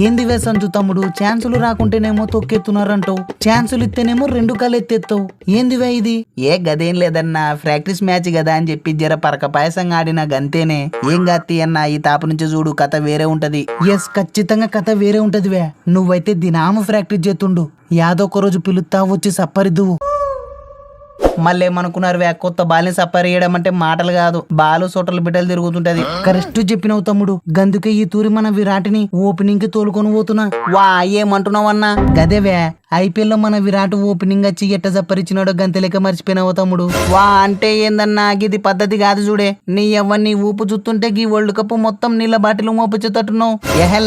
ఏందివే సంచు తమ్ముడు, ఛాన్సులు రాకుంటేనేమో తొక్కెత్తున్నారంటావు, ఛాన్సులు ఇస్తేనేమో 2 కాళ్ళు ఎత్తేస్తావు. ఏందివే ఇది? ఏ గదేం లేదన్నా, ప్రాక్టీస్ మ్యాచ్ కదా అని చెప్పి జర పరక పాయసం ఆడిన గంతేనే. ఏం గత్తి అన్న, ఈ తాపు నుంచి చూడు కథ వేరే ఉంటది. ఎస్, ఖచ్చితంగా కథ వేరే ఉంటదివే. నువ్వైతే దినాము ప్రాక్టీస్ చేస్తుండు, యాదో ఒక రోజు పిలుస్తా వచ్చి సప్పరిద్దువు. మళ్ళీ ఏమనుకున్నారు కొత్త బాల్ని సప్పర్ చేయడం అంటే మాటలు కాదు, బాలు సోటలు బిడ్డలు తిరుగుతుంటది. కరెక్ట్ చెప్పినవు తమ్ముడు, గందుకే ఈ తూరి మన విరాట్ని ఓపెనింగ్ కి తోలుకొని పోతున్నా. వా ఏమంటున్నావన్నా? గదేవే, ఐపీఎల్ లో మన విరాట్ ఓపెనింగ్ వచ్చి ఎట్ట సప్పరిచ్చినాడో గంతెలెక్క మర్చిపోయినావు తమ్ముడు. వా అంటే ఏందన్నా, గిది పద్ధతి కాదు చూడే. నీ ఎవరిని ఊపు చూస్తుంటే గీ వరల్డ్ కప్ మొత్తం నీళ్ళ బాటిల్ మోపించేటట్టున్నావు.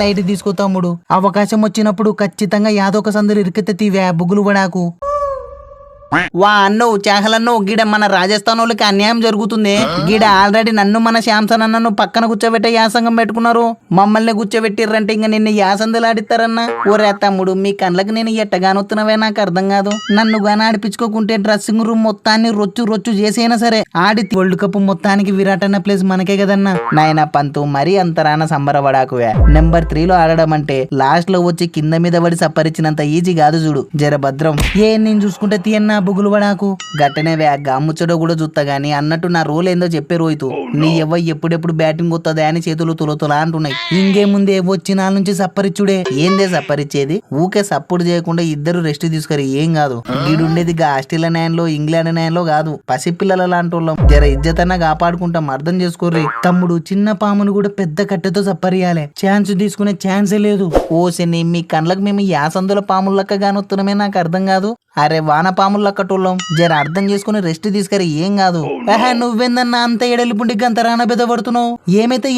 లైట్ తీసుకో తమ్ముడు, అవకాశం వచ్చినప్పుడు ఖచ్చితంగా యాదొక సందరు ఇరికితే తీవే బుగులు పడాకు. వా అన్నో చాహలన్నో, గిడ మన రాజస్థాన్ వాళ్ళకి అన్యాయం జరుగుతుంది. గిడ ఆల్రెడీ నన్ను మన శాంసన్ అన్నను పక్కన కూర్చోబెట్టే యాసంగం పెట్టుకున్నారు. మమ్మల్ని కూర్చోబెట్టిర్రంటే ఇంకా నిన్ను యాసందులు ఆడిస్తారన్నా. ఓరే తమ్ముడు, మీ కళ్ళకి నేను ఎట్టగానొత్తున్నవే నాకు అర్థం కాదు. నన్ను గాని ఆడిపించుకోకుంటే డ్రెస్సింగ్ రూమ్ మొత్తాన్ని రొచ్చు చేసైనా సరే ఆడి వరల్డ్ కప్ మొత్తానికి విరాట్ అన్న ప్లేస్ మనకే కదన్నా. నాయన పంతు మరీ అంతరాన సంబరపడాకువే. నెంబర్ 3లో ఆడడం అంటే లాస్ట్ లో వచ్చి కింద మీద పడి సప్పరిచ్చినంత ఈజీ కాదు చూడు, జర భద్రం. నేను చూసుకుంటే తీయన్నా బుగులు పడాకు. గట్టనే గమ్ముచ్చడో కూడా చూస్తా గానీ అన్నట్టు నా రోల్ ఏందో చెప్పే రోహితు. నీ ఎవ్వ ఎప్పుడెప్పుడు బ్యాటింగ్ వస్తుందా అని చేతులు తులతులా అంటున్నాయి. ఇంకేముందే వచ్చిన నుంచి సప్పరిచ్చుడే. ఏందే సప్పరిచ్చేది? ఊకే సప్పుడు చేయకుండా ఇద్దరు రెస్ట్ తీసుకుని ఏం కాదు. గీడుండేది ఆస్ట్రేలియా న్యాయంలో ఇంగ్లాండ్ న్యాయంలో కాదు, పసిపిల్లల లాంటి వాళ్ళం. జర ఇజ్జతన్నా కాపాడుకుంటాం, అర్థం చేసుకోర్రి. తమ్ముడు, చిన్న పామును కూడా పెద్ద కట్టెతో సప్పరియాలే, ఛాన్స్ తీసుకునే ఛాన్సే లేదు. ఓసెని మీ కళ్ళకు మేము యాసందుల పాముల లెక్క గానొత్తున్నామే, నాకు అర్థం కాదు. అరే వాన పాముల లెక్కటోళ్ళం, జర అర్థం చేసుకుని రెస్ట్ తీసుకరి ఏం కాదు. నువ్వేందన్నా అంత ఎడలిపుండి గంత రాన బెదపడుతున్నావు? ఏమైతే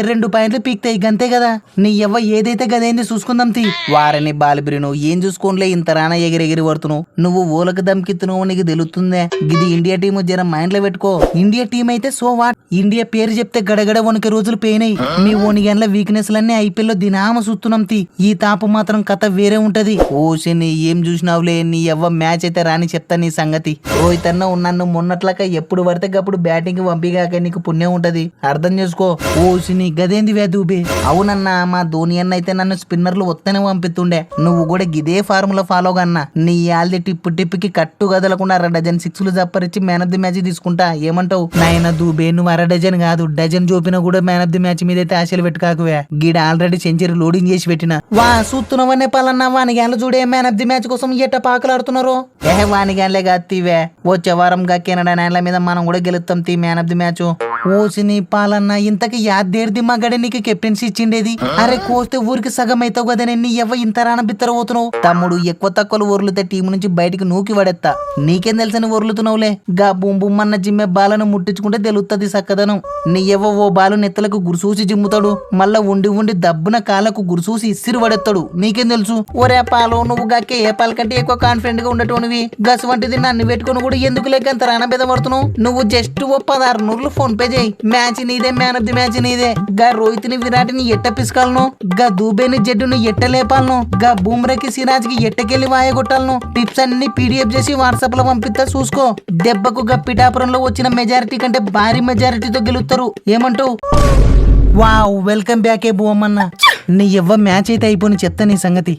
2 పాయింట్లు పీక్తాయి గంతే కదా. నీ ఎవ్వ ఏదైతే గదేంది చూసుకుందాం తీ. వారని బాలిపిరి, నువ్వు ఏం చూసుకోనిలే ఇంత రాన ఎగిరెగిరి పడుతున్నావు. నువ్వు ఓలకు దమ్కిత్తున్నావు, నీకు తెలుస్తుందే. ఇది ఇండియా టీం, జర మైండ్ లో పెట్టుకో. ఇండియా టీం అయితే సో వాట్, ఇండియా పేరు చెప్తే గడగడ వణికే రోజులు పోయినాయి. మీ ఓనిగన్ల వీక్నెస్ లన్నీ ఐపీఎల్ లో దినామ చూస్తున్నాం తీ. ఈ తాపు మాత్రం కథ వేరే ఉంటది. ఓషని ఏం చూసినావులే, నీ ఎవ్వ మ్యాచ్ అయితే రాని చెప్తా నీ సంగతి. రోహిత్ అన్న నన్ను మొన్నట్లక ఎప్పుడు పడితే అప్పుడు బ్యాటింగ్ పంపిగాక నీకు పుణ్యం ఉంటది, అర్థం చేసుకో. ఓసిని గదేంది వేదూబే. అవునన్నా, మా ధోని అన్న అయితే నన్ను స్పిన్నర్లు వస్తేనే పంపిస్తుండే. నువ్వు కూడా గిదే ఫార్ములా ఫాలో కన్నా. నీ ఆల్ది టిప్పుకి కట్టు కదలకుండా 2 డజన్ 6లు జప్పరిచ్చి మ్యాన్ ఆఫ్ ది మ్యాచ్ తీసుకుంటా, ఏమంటావు? నాయన దూబే, నువ్వు 1/2 డజన్ కాదు డజన్ చూపినా కూడా మ్యాన్ ఆఫ్ ది మ్యాచ్ మీద అయితే ఆశలు పెట్టుకాకువే. గీడ ఆల్రెడీ సెంచరీ లోడింగ్ చేసి పెట్టిన. వా చూస్తున్నావనే పాలన్నా, వానిగాన్లు చూడే మ్యాన్ ఆఫ్ ది మ్యాచ్ కోసం ఎట్ట పాకలాడుతున్నారు. వానిగాన్లే కాదు తీవే, వచ్చే వారం కెనడా నేల మీద మనం కూడా గెలుస్తాం తీ మ్యాన్ ఆఫ్ ది మ్యాచ్. ఓసిని పాలన్నా, ఇంతకి యాదేర్ది మగడే నీకు కెప్టెన్సీ ఇచ్చిండేది. అరే కోస్తే ఊరికి సగం అవుతావు కదనే, నీ ఎవ్వ ఇంత రాన బిత్తరపోతున్నావు. తమ్ముడు, ఎక్కువ తక్కువలు ఒర్లుతే టీం నుంచి బయటికి నూకి పడేస్తా. నీకేం తెలుసని ఒర్లుతున్నావులే. గా బుమ్మన్న జిమ్మే బాలను ముట్టించుకుంటే తెలుస్తుంది సక్కదనం. నీ ఎవ్వ ఓ బాలు నెత్తలకు గురిసూసి జిమ్ముతాడు, మళ్ళా ఉండి దబ్బున కాళ్ళకు గురిసూసి ఇసిరి పడేస్తాడు. నీకేం తెలుసు? ఒరే పాలు, నువ్వు గాకే ఏ పాల కంటే ఎక్కువ కాన్ఫిడెంట్ గా ఉండేటోనివి. గస్ వంటిది నన్ను పెట్టుకుని కూడా ఎందుకు లేక అంత రాన బెదపడుతున్నావు? నువ్వు జస్ట్ ఓ 16 ఫోన్ పే చేయి, మ్యాచ్ నీదే, మ్యాన్ ఆఫ్ ది మ్యాచ్ నీదే. గా రోహిత్ ని విరాట్ ని ఎట్ట పిసుకాలను, గా దూబేని జడ్డుని ఎట్ట లేపాలను, గా బూమ్రాకి సిరాజ్ కి ఎట్టకెళ్ళి వాయగొట్టాలను. టిప్స్ అన్ని పీడిఎఫ్ చేసి వాట్సాప్ లో పంపిస్తా, చూసుకో. దెబ్బకు గా పిఠాపురంలో వచ్చిన మెజారిటీ కంటే భారీ మెజారిటీతో గెలుస్తారు, ఏమంటావు? వావ్, వెల్కమ్ బ్యాక్ ఏ బుమ్మన్న. నీ ఎవ్వ మ్యాచ్ అయితే అయిపోయి చెప్తా నీ సంగతి.